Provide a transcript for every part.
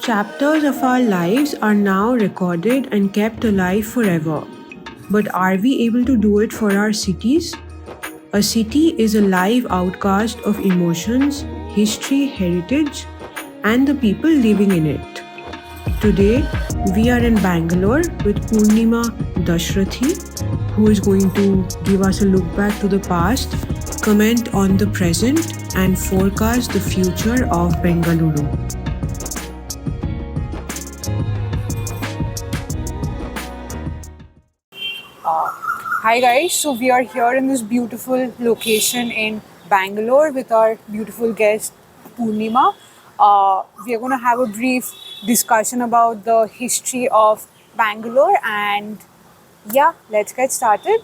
Chapters of our lives are now recorded and kept alive forever. But are we able to do it for our cities? A city is a live outcast of emotions, history, heritage, and the people living in it. Today, we are in Bangalore with Purnima Dashrathi, who is going to give us a look back to the past, comment on the present, and forecast the future of Bengaluru. Hi guys, so we are here in this beautiful location in Bangalore with our beautiful guest Purnima. We are going to have a brief discussion about the history of Bangalore and yeah, let's get started.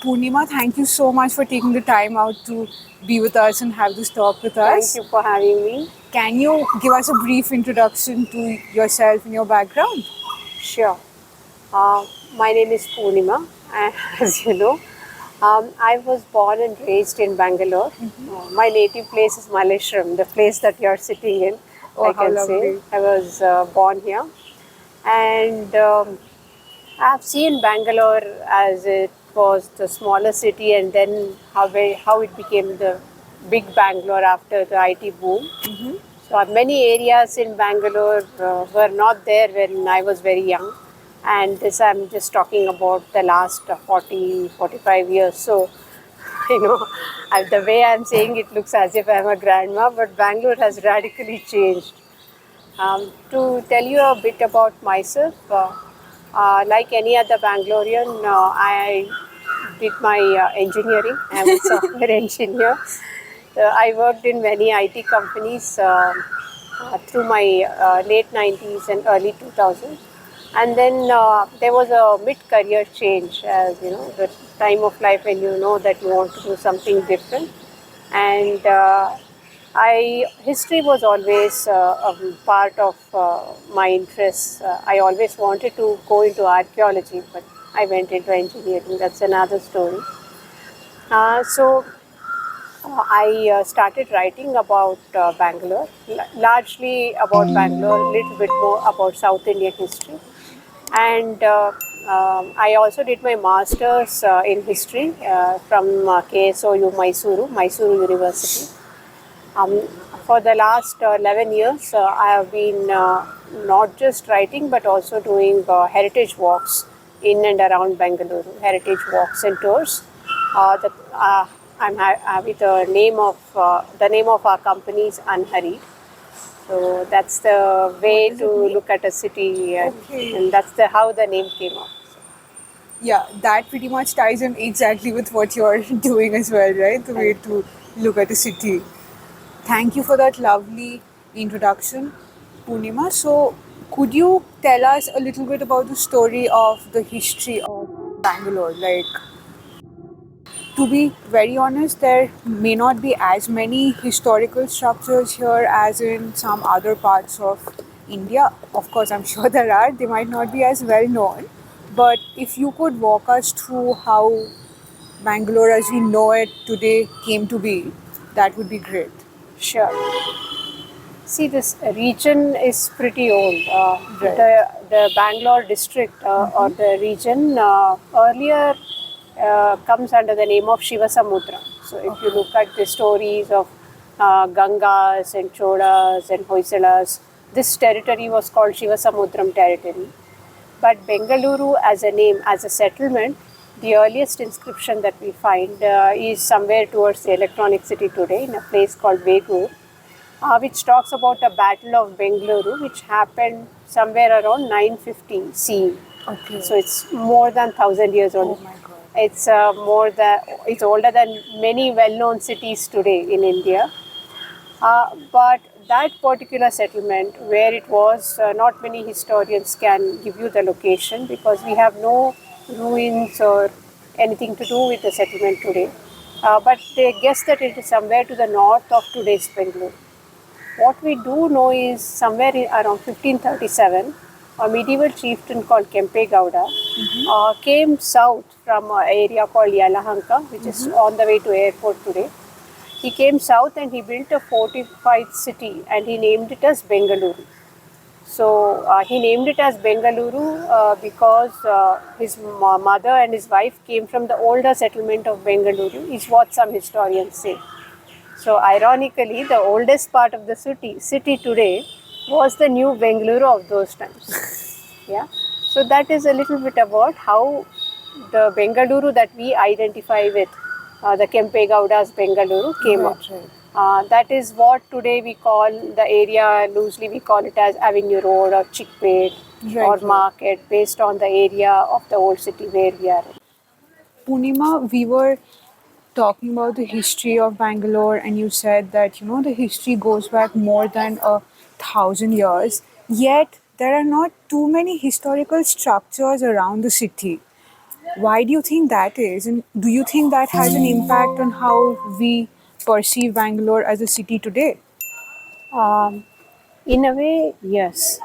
Purnima, thank you so much for taking the time out to be with us and have this talk with us. Thank you for having me. Can you give us a brief introduction to yourself and your background? Sure. My name is Purnima, and as you know, I was born and raised in Bangalore. My native place is Malleshwaram, the place that you are sitting in. Oh, I how can lovely. say I was born here, and I've seen Bangalore as it was the smaller city, and then how it became the big Bangalore after the IT boom. So many areas in Bangalore were not there when I was very young, and this I'm just talking about the last 45 years. So, the way I'm saying it looks as if I'm a grandma, but Bangalore has radically changed. To tell you a bit about myself, like any other Bangalorean, I did my engineering. I'm a software engineer. I worked in many IT companies through my late 90s and early 2000s. And then there was a mid-career change, as you know, the time of life when you know that you want to do something different. And history was always a part of my interests. I always wanted to go into archaeology, but I went into engineering. That's another story. I started writing about Bangalore, largely about Bangalore, a little bit more about South Indian history. And I also did my master's in history from KSOU Mysuru University. For the last 11 years, I have been not just writing but also doing heritage walks in and around Bengaluru, heritage walks and tours. I'm with the name of our company is Unhurried. So that's the way to look at a city, and that's how the name came up. Yeah, that pretty much ties in exactly with what you're doing as well, right? The way to look at a city. Thank you for that lovely introduction, Purnima. So, could you tell us a little bit about the story of the history of Bangalore? Like, to be very honest, there may not be as many historical structures here as in some other parts of India. Of course, I'm sure there are. They might not be as well known. But if you could walk us through how Bangalore as we know it today came to be, that would be great. Sure. See, this region is pretty old. Right. The Bangalore district or the region earlier comes under the name of Shivasamudra. So if you look at the stories of Gangas and Cholas and Hoysalas, this territory was called Shivasamudram territory. But Bengaluru as a name, as a settlement, the earliest inscription that we find is somewhere towards the electronic city today in a place called Bengaluru, which talks about a battle of Bengaluru which happened somewhere around 950 CE. Okay. So it's more than 1,000 years old. Oh my God. It's older than many well-known cities today in India. But that particular settlement, where it was, not many historians can give you the location because we have no ruins or anything to do with the settlement today. But they guess that it is somewhere to the north of today's Bengaluru. What we do know is somewhere around 1537, a medieval chieftain called Kempe Gowda came south from an area called Yalahanka, which is on the way to airport today. He came south and he built a fortified city and he named it as Bengaluru. So he named it as Bengaluru because his mother and his wife came from the older settlement of Bengaluru, is what some historians say. So ironically, the oldest part of the city today was the new Bengaluru of those times. Yeah. So that is a little bit about how the Bengaluru that we identify with, the Kempegowda's Bengaluru, came up. Right, right. That is what today we call the area, loosely we call it as Avenue Road or Chickpet or Right, right. Market, based on the area of the old city where we are in. Purnima, we were talking about the history of Bangalore, and you said that the history goes back more than 1,000 years. Yet there are not too many historical structures around the city. Why do you think that is? And do you think that has an impact on how we perceive Bangalore as a city today? Um, In a way, yes.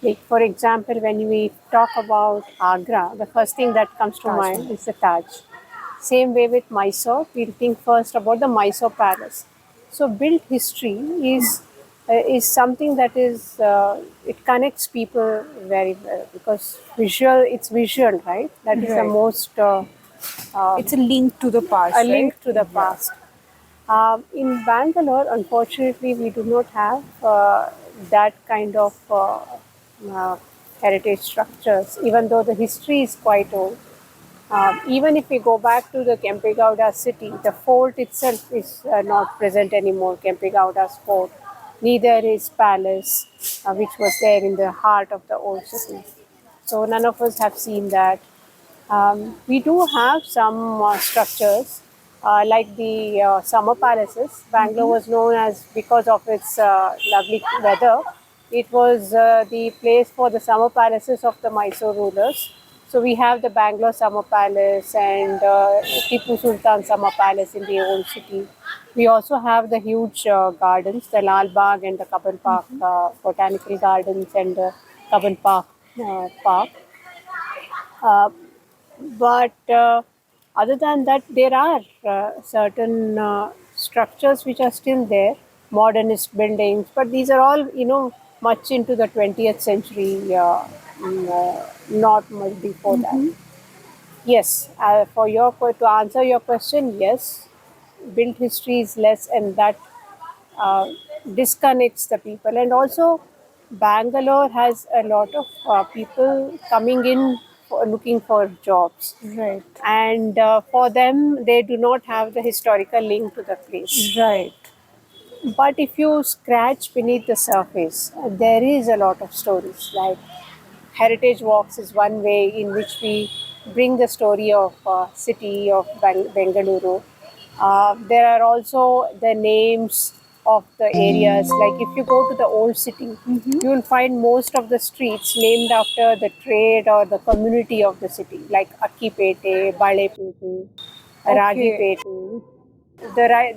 Like for example, when we talk about Agra, the first thing that comes to Taj mind Mahal. is the Taj. Same way with Mysore, we'll think first about the Mysore Palace. So built history is something that is it connects people very well because it's visual, right? That is the Right. most It's a link to the a past, right? link to the Yeah. past. In Bangalore, unfortunately, we do not have that kind of uh, heritage structures, even though the history is quite old. Even if we go back to the Kempegowda city, the fort itself is not present anymore, Kempegowda's fort. Neither is palace, which was there in the heart of the old city. So none of us have seen that. We do have some structures like the summer palaces. Bangalore was known as, because of its lovely weather, it was the place for the summer palaces of the Mysore rulers. So we have the Bangalore Summer Palace and Tipu Sultan Summer Palace in the old city. We also have the huge gardens, the Lal Bagh and the Kaban Park Botanical Gardens and the Kaban Park. Uh, but other than that, there are certain structures which are still there, modernist buildings, but these are all, much into the 20th century, not much before that. Yes, to answer your question, yes, built history is less, and that uh, disconnects the people. And also, Bangalore has a lot of people coming in looking for jobs, Right. and for them, they do not have the historical link to the place. Right. But if you scratch beneath the surface, there is a lot of stories. Like heritage walks is one way in which we bring the story of city of Bengaluru. There are also the names of the areas. Like if you go to the old city, you will find most of the streets named after the trade or the community of the city, like Akkipete, Balepete, Okay. Ragipete,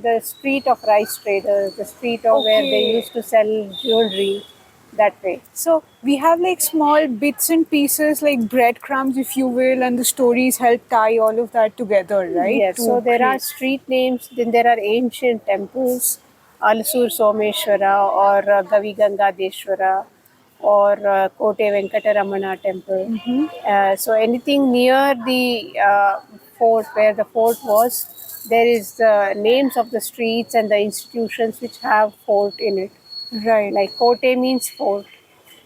the street of rice traders, the street of where they Okay. used to sell jewelry, that way. So we have like small bits and pieces, like breadcrumbs, if you will, and the stories help tie all of that together, right? Yes, so To there are create. street names, then there are ancient temples, Alsur Someshwara or Gavi Gangadeshwara or Kote Venkataramana temple. So anything near the fort, where the fort was, there is the names of the streets and the institutions which have fort in it. Right. Like Kote means fort.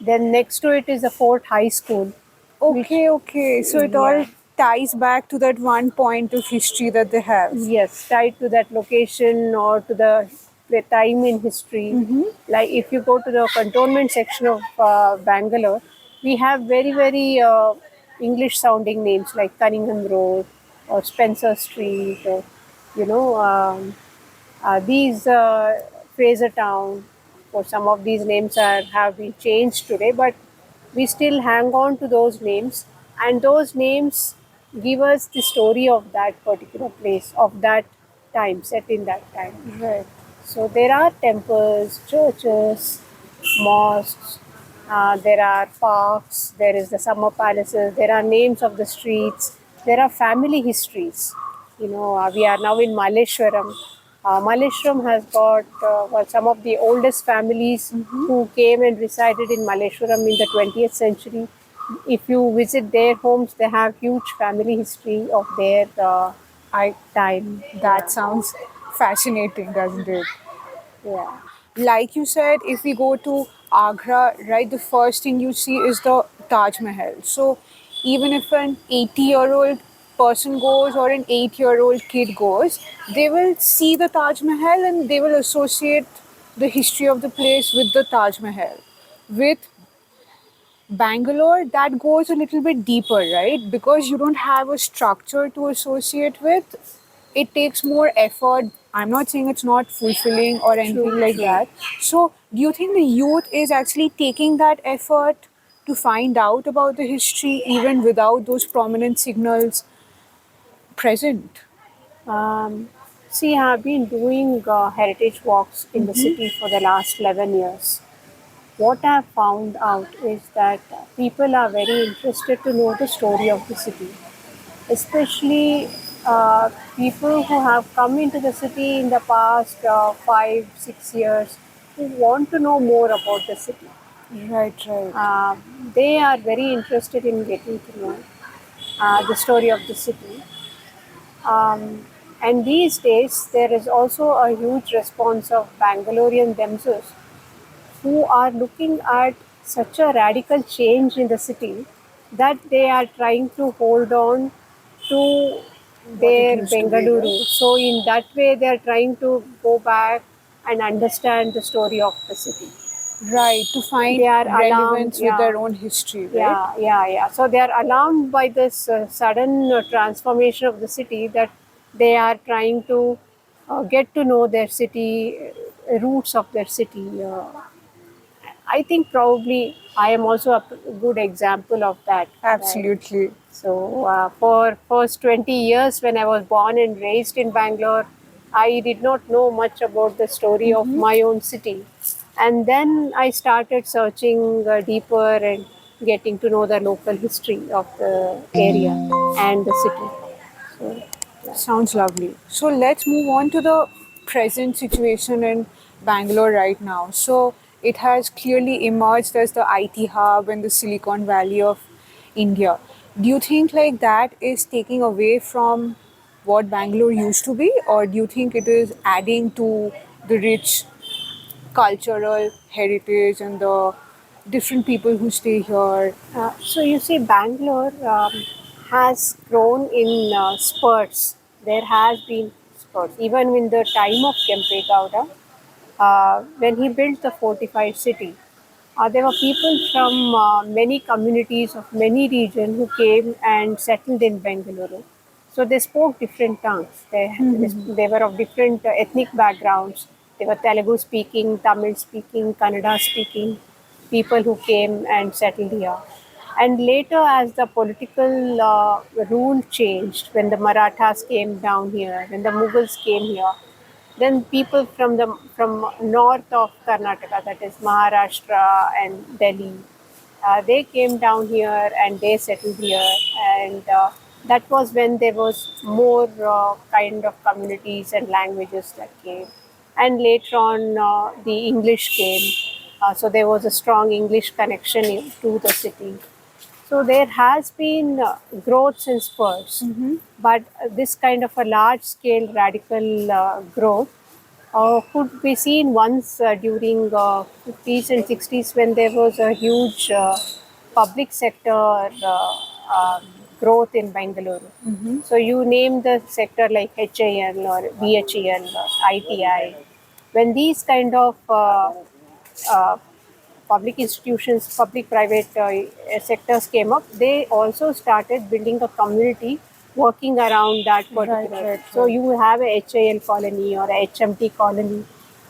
Then next to it is the Fort High School, which, Okay, okay. So it all yeah, ties back to that one point of history that they have. yes, tied to that location or to the time in history. Like if you go to the cantonment section of Bangalore, we have very, very English sounding names like Cunningham Road or Spencer Street or, you know, these Fraser Town, or some of these names have been changed today, but we still hang on to those names, and those names give us the story of that particular place, of that time, set in that time. Right. So there are temples, churches, mosques, there are parks, there is the summer palaces, there are names of the streets, there are family histories. We are now in Malleshwaram. Malleshwaram has got some of the oldest families who came and resided in Malleshwaram in the 20th century. If you visit their homes, they have huge family history of their I time. That sounds fascinating, doesn't it? Yeah. Like you said, if we go to Agra, right, the first thing you see is the Taj Mahal. So even if an 80-year-old person goes or an 8-year-old kid goes, they will see the Taj Mahal and they will associate the history of the place with the Taj Mahal. With Bangalore, that goes a little bit deeper, right? Because you don't have a structure to associate with, it takes more effort. I'm not saying it's not fulfilling or anything True, like true. that. So, do you think the youth is actually taking that effort to find out about the history even without those prominent signals present? Um, See, I've been doing heritage walks in the city for the last 11 years. What I've found out is that people are very interested to know the story of the city, especially people who have come into the city in the past 5, 6 years who want to know more about the city. Right, right. Uh, they are very interested in getting to know the story of the city. And these days, there is also a huge response of Bangalorean themselves who are looking at such a radical change in the city that they are trying to hold on to What it their used to be, right? Bengaluru. So, in that way, they are trying to go back and understand the story of the city. Right, to find They are alarmed, relevance with yeah, their own history, right? yeah, yeah, yeah. So they are alarmed by this sudden transformation of the city that they are trying to get to know their city, roots of their city. I think probably I am also a good example of that. Right? Absolutely. So for first 20 years when I was born and raised in Bangalore, I did not know much about the story of my own city. And then I started searching deeper and getting to know the local history of the area and the city. So, yeah. Sounds lovely. So let's move on to the present situation in Bangalore right now. So it has clearly emerged as the IT hub and the Silicon Valley of India. Do you think like that is taking away from what Bangalore used to be, or do you think it is adding to the rich cultural heritage and the different people who stay here? So you see, Bangalore has grown in spurts. There has been spurts. Even in the time of Kempe Gowda, when he built the fortified city, there were people from many communities of many regions who came and settled in Bengaluru. So they spoke different tongues. They were of different ethnic backgrounds. They were Telugu speaking, Tamil speaking, Kannada speaking people who came and settled here. And later, as the political rule changed, when the Marathas came down here, when the Mughals came here, then people from north of Karnataka, that is Maharashtra and Delhi, they came down here and they settled here, and that was when there was more kind of communities and languages that came, and later on the English came, so there was a strong English connection to the city. So there has been growth since first, but this kind of a large scale radical growth could be seen once during 50s and 60s when there was a huge public sector growth in Bengaluru. So you name the sector like HAL or BHEL or ITI. When these kind of uh, public institutions, public-private sectors came up, they also started building a community working around that Right, particular. right, So right. you have a HAL colony or a HMT colony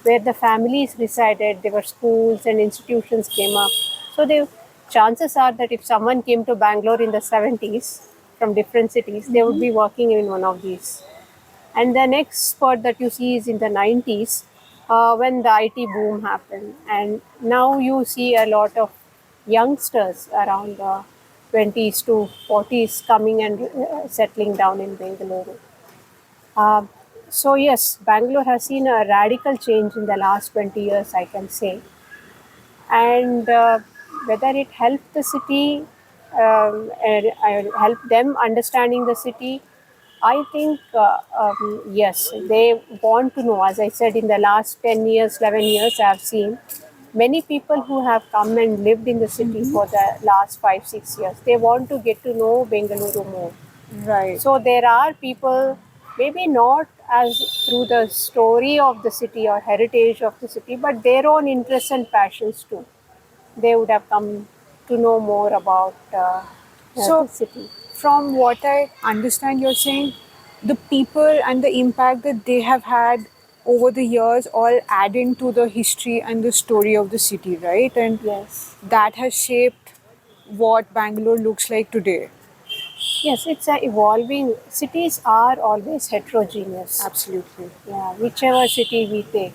where the families resided, there were schools and institutions came up. So the chances are that if someone came to Bangalore in the 70s from different cities, they would be working in one of these. And the next spot that you see is in the 90s when the IT boom happened. And now you see a lot of youngsters around 20s to 40s coming and settling down in Bengaluru. Uh, So yes, Bangalore has seen a radical change in the last 20 years, I can say. And whether it helped the city, and helped them understanding the city, I think yes, they want to know. As I said, in the last 10 years, 11 years, I have seen many people who have come and lived in the city for the last 5, 6 years. They want to get to know Bengaluru more. Right. So there are people, maybe not as through the story of the city or heritage of the city, but their own interests and passions too. They would have come to know more about the So, city. from what I understand, you're saying the people and the impact that they have had over the years all add into the history and the story of the city, right? And Yes. that has shaped what Bangalore looks like today. Yes, it's a evolving. Cities are always heterogeneous. Absolutely. Yeah, whichever city we take.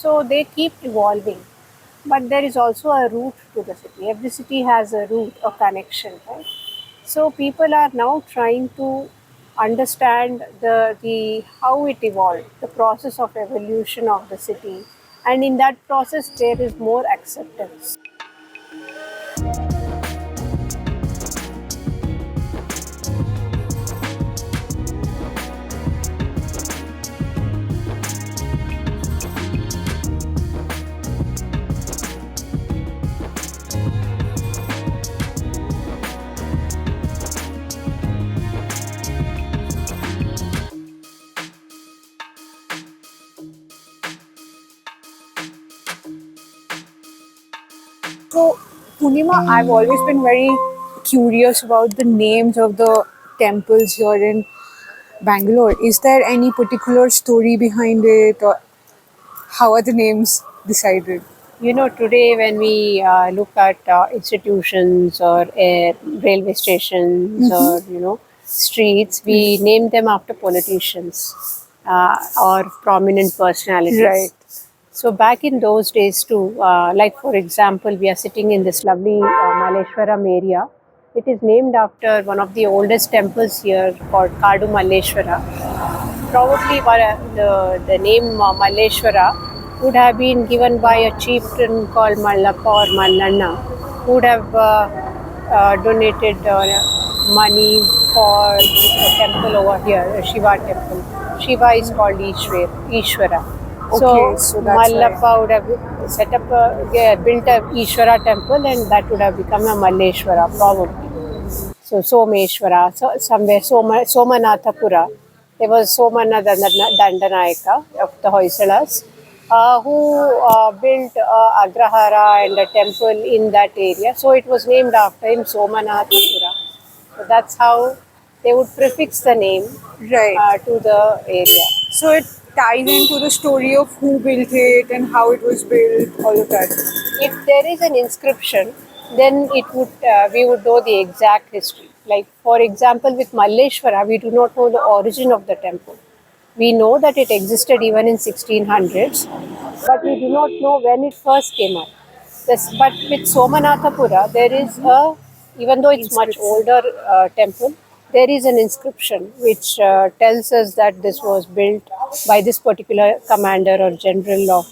So they keep evolving. But there is also a root to the city. Every city has a root, a connection, right? So people are now trying to understand the how it evolved, the process of evolution of the city, and in that process there is more acceptance. So, Purnima, I've always been very curious about the names of the temples here in Bangalore. Is there any particular story behind it, or how are the names decided? You know, today when we look at institutions or railway stations or streets, we name them after politicians or prominent personalities. Right. So back in those days too, like for example, we are sitting in this lovely Malleshwaram area. It is named after one of the oldest temples here called Kadu Malleshwara. Probably the name Malleshwara would have been given by a chieftain called Mallappa or Mallanna, who would have donated money for a temple over here, a Shiva temple. Shiva is called Ishwara. Okay, So so that's why. Mallappa would have set up built a Ishwara temple, and that would have become a Malleshwara probably. So Someshwara, so somewhere Somanathapura. There was Somana Dandanayaka of the Hoysalas, who built Agrahara and a temple in that area. So it was named after him, Somanathapura. So that's how they would prefix the name Right. to the area. So it ties into the story of who built it and how it was built, all of that. If there is an inscription, then it would we would know the exact history. Like for example, with Malleshwara, we do not know the origin of the temple. We know that it existed even in 1600s, but we do not know when it first came up. But with Somanathapura, there is a, even though it's much Inscription. older temple, there is an inscription which tells us that this was built by this particular commander or general of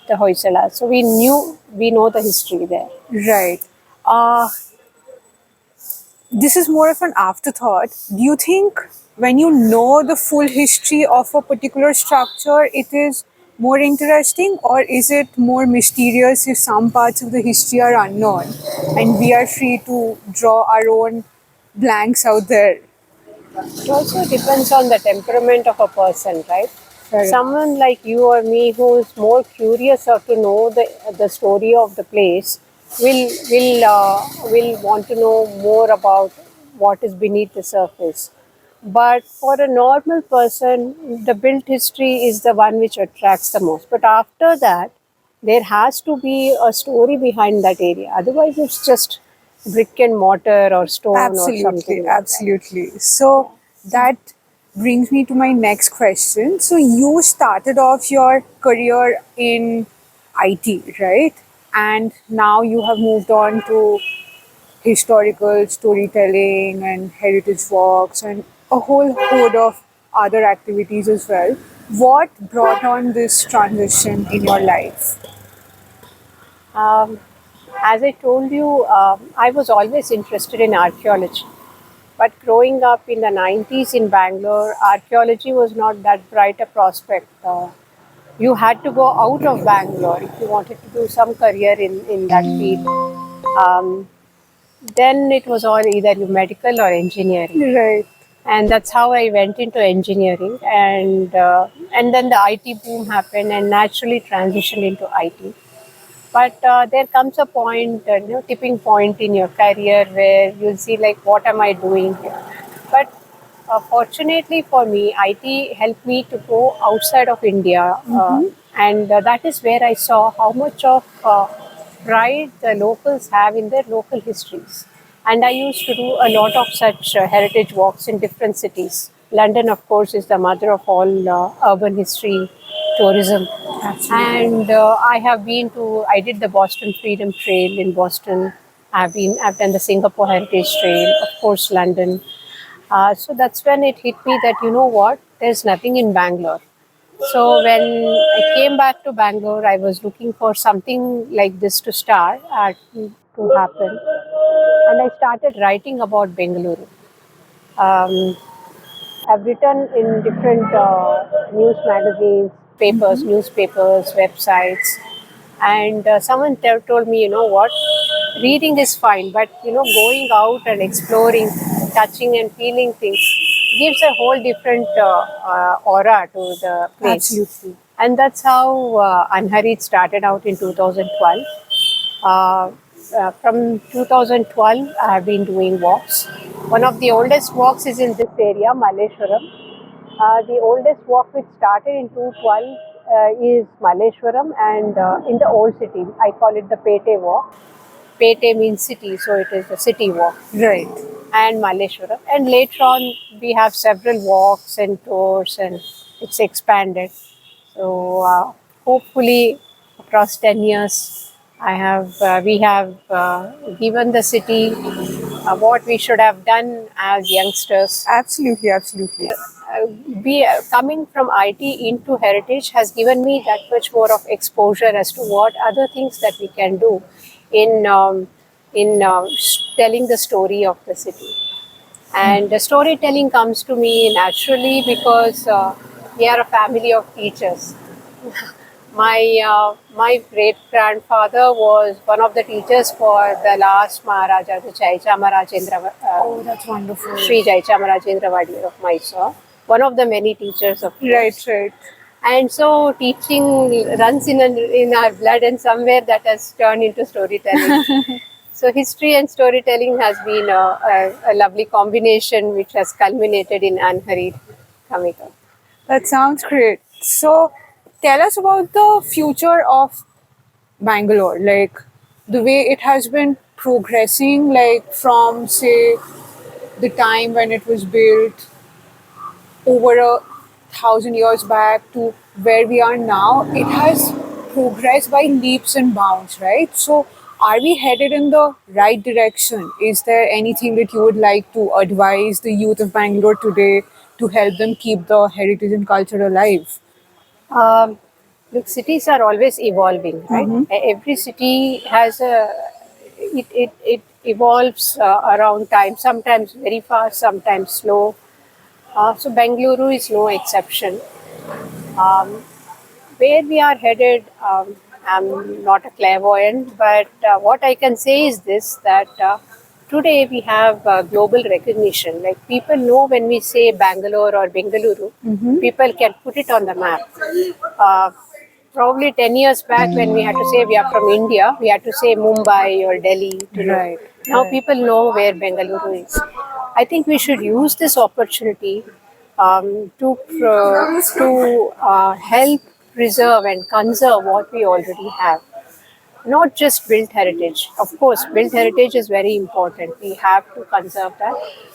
the Hoysala. So we know the history there. Right. Uh, this is more of an afterthought. Do you think when you know the full history of a particular structure, it is more interesting, or is it more mysterious if some parts of the history are unknown and we are free to draw our own blanks out there? It also depends on the temperament of a person, right? Correct. Someone like you or me who is more curious or to know the story of the place will want to know more about what is beneath the surface. But for a normal person, the built history is the one which attracts the most. But after that, there has to be a story behind that area. Otherwise, it's just brick and mortar or stone or Absolutely, something like that. absolutely. So that brings me to my next question. So you started off your career in IT, right? And now you have moved on to historical storytelling and heritage walks and a whole host of other activities as well. What brought on this transition in your life? Um, as I told you, I was always interested in archaeology. But growing up in the 90s in Bangalore, archaeology was not that bright a prospect. You had to go out of Bangalore if you wanted to do some career in that field. Um, then it was all either you medical or engineering, Right. and that's how I went into engineering. And then the IT boom happened, and naturally transitioned into IT. But there comes a point, tipping point in your career where you'll see like, what am I doing here? But fortunately for me, IT helped me to go outside of India, and that is where I saw how much of pride the locals have in their local histories. And I used to do a lot of such heritage walks in different cities. London, of course, is the mother of all urban history tourism. And I did the Boston Freedom Trail in Boston. I've done the Singapore Heritage Trail, of course, London. So that's when it hit me that, you know what, there's nothing in Bangalore. So when I came back to Bangalore, I was looking for something like this to start, to happen. And I started writing about Bengaluru. Um, I've written in different news magazines, papers, newspapers, websites, and someone told me, you know what, reading is fine, but going out and exploring, touching and feeling things gives a whole different aura to the place. Absolutely. And that's how Unhurried started out in 2012. Uh, from 2012, I have been doing walks. One of the oldest walks is in this area, Malleshwaram. The oldest walk which started in 2012 is Malleshwaram, and in the old city. I call it the Pete walk. Pete means city, so it is the city walk. Right. And Malleshwaram. And later on, we have several walks and tours, and it's expanded. So hopefully, across 10 years, we have given the city what we should have done as youngsters. Absolutely, absolutely. Coming from IT into heritage has given me that much more of exposure as to what other things that we can do in telling the story of the city. And the storytelling comes to me naturally because we are a family of teachers. My great grandfather was one of the teachers for the last Maharaja, the Jaichamarajendra. Oh, that's wonderful. Sri Jaichamarajendra Vadiyar of Mysore, one of the many teachers of Right, right. And so teaching runs in our blood, and somewhere that has turned into storytelling. So history and storytelling has been a lovely combination which has culminated in Unhurried coming up. That sounds great. So, tell us about the future of Bangalore, like the way it has been progressing, like from, say, the time when it was built over 1,000 years back to where we are now. It has progressed by leaps and bounds, right? So, are we headed in the right direction? Is there anything that you would like to advise the youth of Bangalore today to help them keep the heritage and culture alive? Um, Look, cities are always evolving, right? Every city has it evolves around time, sometimes very fast, sometimes slow. So Bengaluru is no exception. Um, where we are headed, I'm not a clairvoyant, but what I can say is this, that today we have global recognition. Like, people know when we say Bangalore or Bengaluru, people can put it on the map. Uh, Probably 10 years back, when we had to say we are from India, we had to say Mumbai or Delhi to know. Right. Now people know where Bengaluru is. I think we should use this opportunity to help preserve and conserve what we already have. Not just built heritage. Of course, built heritage is very important. We have to conserve that.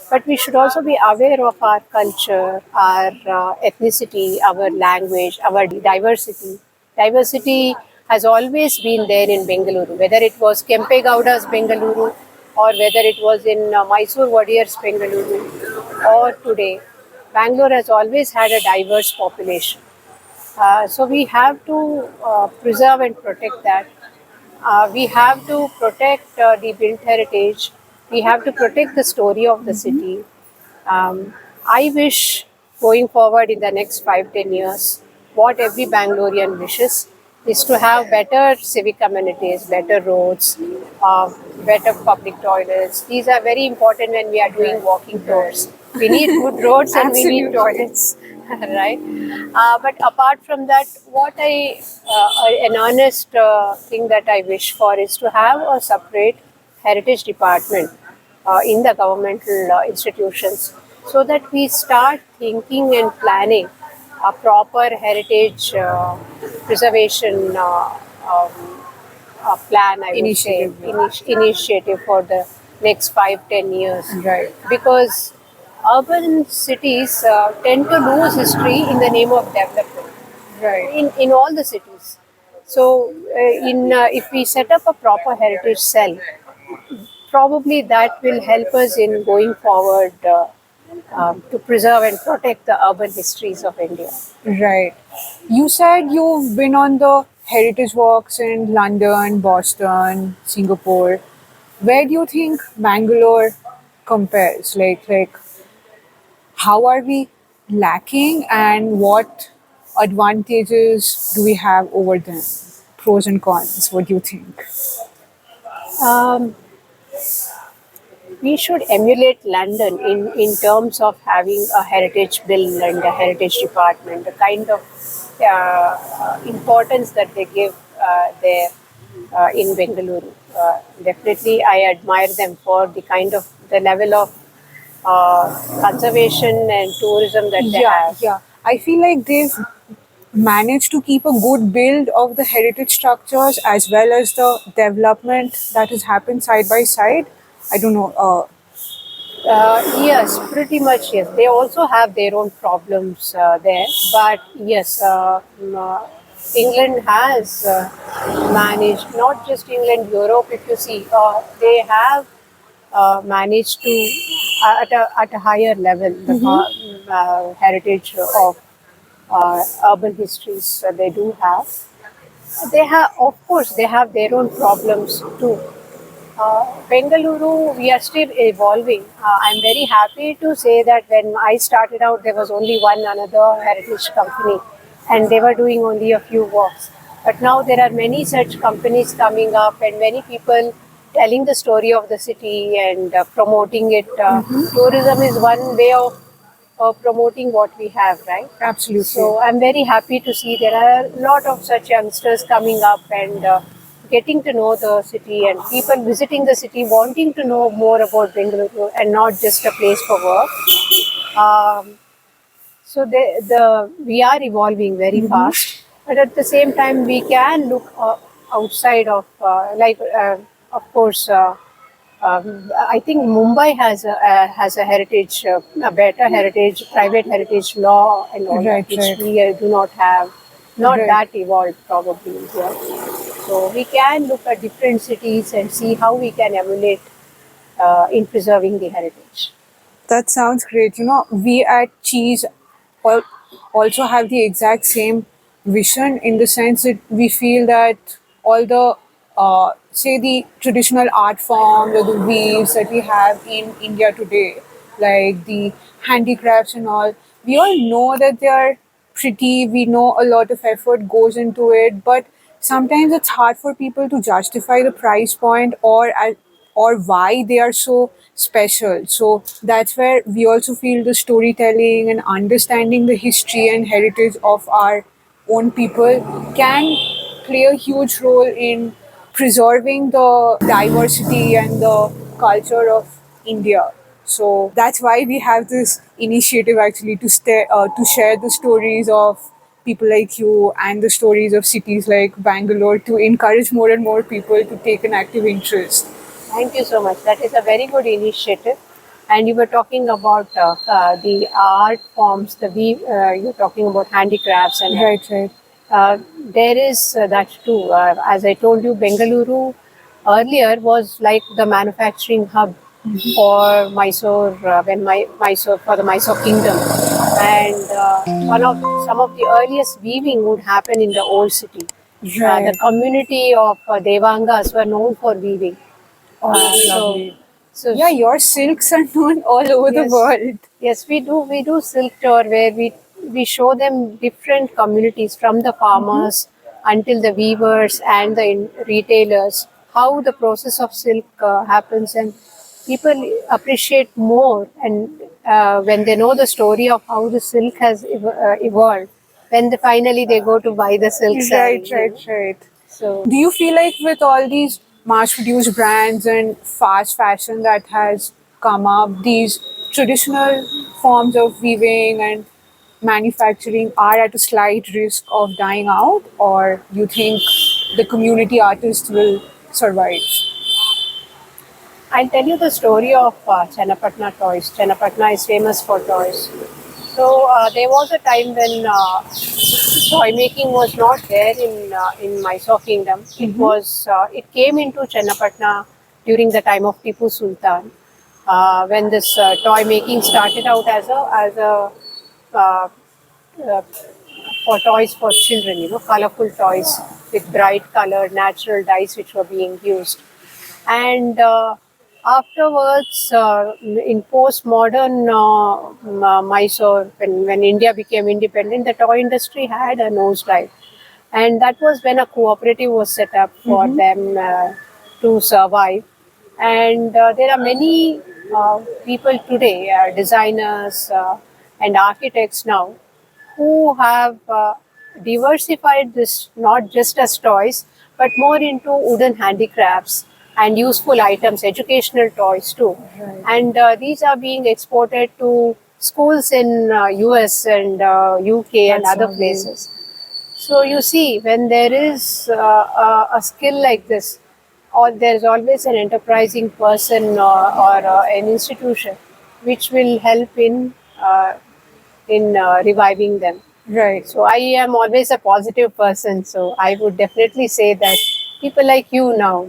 But we should also be aware of our culture, our ethnicity, our language, our diversity. Diversity has always been there in Bengaluru, whether it was Kempe Gowda's Bengaluru or whether it was in Mysore Wadiyar's Bengaluru or today. Bangalore has always had a diverse population. So we have to preserve and protect that. We have to protect the built heritage. We have to protect the story of the city. I wish going forward in the next 5-10 years, what every Bangalorean wishes is to have better civic amenities, better roads, better public toilets. These are very important when we are doing walking tours. We need good roads and we need Absolutely. toilets, right? But apart from that, an honest thing that I wish for is to have a separate heritage department in the governmental institutions, so that we start thinking and planning a proper heritage preservation um, plan, I would say, Initiative. Yeah. initiative for the next 5-10 years. Right. Because urban cities tend to lose history in the name of development Right. in all the cities. So, if we set up a proper heritage cell, probably that will help us in going forward to preserve and protect the urban histories of India. Right. You said you've been on the heritage walks in London, Boston, Singapore. Where do you think Bangalore compares? Like how are we lacking and what advantages do we have over them? Pros and cons, what do you think? Um, we should emulate London in terms of having a heritage bill and a heritage department, the kind of importance that they give there in Bengaluru. Definitely, I admire them for the level of conservation and tourism that they Yeah, have. yeah. I feel like they've managed to keep a good build of the heritage structures as well as the development that has happened side by side. I don't know. Yes, pretty much. Yes, they also have their own problems there, but yes, England has managed. Not just England, Europe. If you see, they have managed to at a higher level the heritage of urban histories they do have. They have, of course, they have their own problems too. Bengaluru, we are still evolving. I'm very happy to say that when I started out, there was only one another heritage company, and they were doing only a few walks. But now there are many such companies coming up, and many people telling the story of the city and promoting it. Tourism is one way of promoting what we have, right? Absolutely. So I'm very happy to see there are a lot of such youngsters coming up and getting to know the city, and people visiting the city wanting to know more about Bengaluru and not just a place for work. Um, so we are evolving very fast, but at the same time we can look outside of of course. I think Mumbai has a heritage, a better heritage, private heritage law and all Right, that, which right. we do not have, not Right. that evolved probably here. So we can look at different cities and see how we can emulate in preserving the heritage. That sounds great. We at Cheese al- also have the exact same vision in the sense that we feel that all the, say, the traditional art forms or the weaves that we have in India today, like the handicrafts and all, we all know that they are pretty. We know a lot of effort goes into it, but sometimes it's hard for people to justify the price point or why they are so special. So that's where we also feel the storytelling and understanding the history and heritage of our own people can play a huge role in preserving the diversity and the culture of India. So that's why we have this initiative actually to share the stories of people like you and the stories of cities like Bangalore to encourage more and more people to take an active interest. Thank you so much. That is a very good initiative. And you were talking about the art forms, you're talking about handicrafts and Right, right. there is that too. As I told you, Bengaluru earlier was like the manufacturing hub for Mysore, Mysore for the Mysore kingdom. and some of the earliest weaving would happen in the old city. The Right. community of Devangas were known for weaving. Oh, that's So, lovely. so Yeah, your silks are known all over the yes, world. yes, we do. We do silk tour where we show them different communities from the farmers until the weavers and the retailers how the process of silk happens, and people appreciate more and when they know the story of how the silk has evolved. When finally they go to buy the silk saree, Right, right, right. So Do you feel like with all these mass-produced brands and fast fashion that has come up, these traditional forms of weaving and manufacturing are at a slight risk of dying out, or you think the community artists will survive? I'll tell you the story of Channapatna toys. Channapatna is famous for toys. So there was a time when toy making was not there in Mysore Kingdom. It came into Channapatna during the time of Tipu Sultan, when this toy making started out as a uh, uh, for toys for children. Colorful toys with bright colored natural dyes which were being used. And afterwards, in postmodern Mysore, when India became independent, the toy industry had a nosedive. And that was when a cooperative was set up for them to survive. And there are many people today, designers and architects now, who have diversified this not just as toys, but more into wooden handicrafts and useful items, educational toys too. And these are being exported to schools in US and UK and That's other lovely. places. So you see, when there is a skill like this, or there is always an enterprising person or an institution which will help in reviving them. Right. So I am always a positive person. So I would definitely say that people like you now,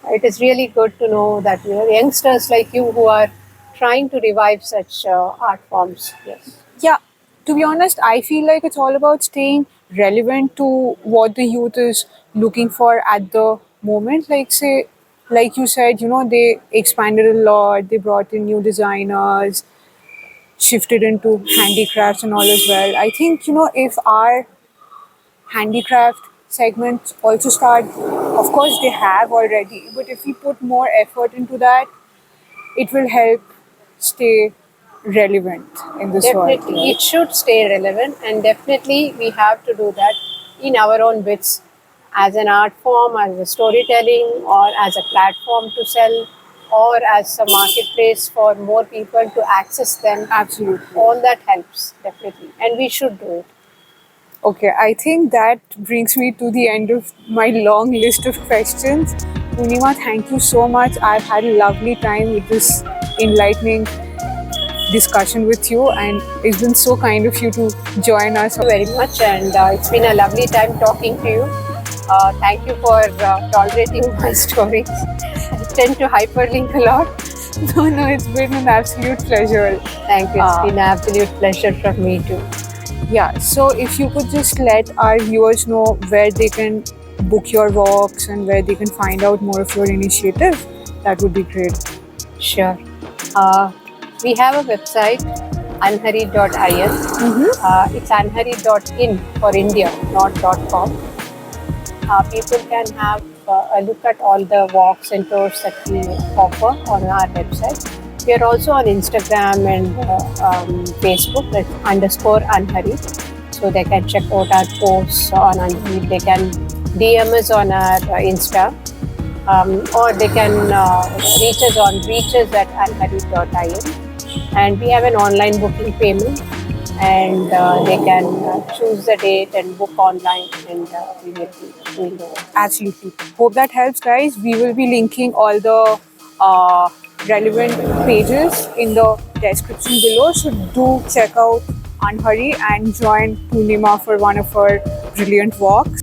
it is really good to know that youngsters like you who are trying to revive such art forms. Yes. Yeah, to be honest, I feel like it's all about staying relevant to what the youth is looking for at the moment. Like, say, like you said, they expanded a lot, they brought in new designers, shifted into handicrafts and all as well. I think, if our handicraft segments also start, of course, they have already, but if we put more effort into that, it will help stay relevant in this world. Definitely, it should stay relevant, and definitely we have to do that in our own bits as an art form, as a storytelling, or as a platform to sell, or as a marketplace for more people to access them. Absolutely. All that helps, definitely, and we should do it. Okay, I think that brings me to the end of my long list of questions. Purnima, thank you so much. I've had a lovely time with this enlightening discussion with you, and it's been so kind of you to join us. Thank you very much, and it's been a lovely time talking to you. Thank you for tolerating my stories. I tend to hyperlink a lot. No, it's been an absolute pleasure. Thank you. It's been an absolute pleasure from me too. Yeah, so if you could just let our viewers know where they can book your walks and where they can find out more of your initiative, that would be great. Sure. We have a website, anhari.in. It's anhari.in for India, not .com. People can have a look at all the walks and tours that we offer on our website. We are also on Instagram and Facebook with _Anhari. So they can check out our posts on Anhari. They can DM us on our Insta. Or they can reach us on reaches@anhari.in. And we have an online booking payment, and they can choose the date and book online, and we will be doing the work. Absolutely. Hope that helps, guys. We will be linking all the relevant pages in the description below. So do check out Anhari and join Purnima for one of her brilliant walks.